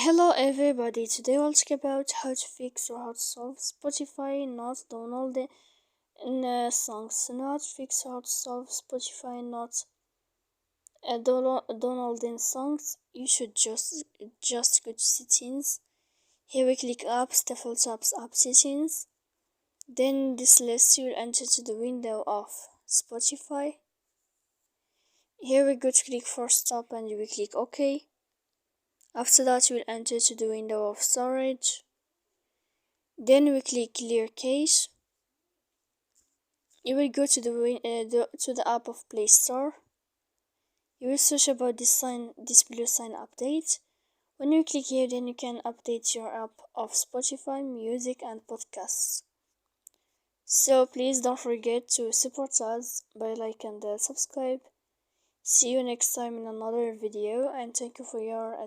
Hello everybody, today we'll talk about how to fix or how to solve Spotify not downloading songs. So now how to fix or how to solve Spotify not downloading songs. You should just go to settings. Here we click apps, default apps, app settings. Then this list you will enter to the window of Spotify. Here we go to click for stop and we click OK. After that, we'll enter to the window of storage. Then we click clear cache. You will go to the app of Play Store. You will search about this blue sign update. When you click here, then you can update your app of Spotify, music and podcasts. So please don't forget to support us by like and subscribe. See you next time in another video and thank you for your attention.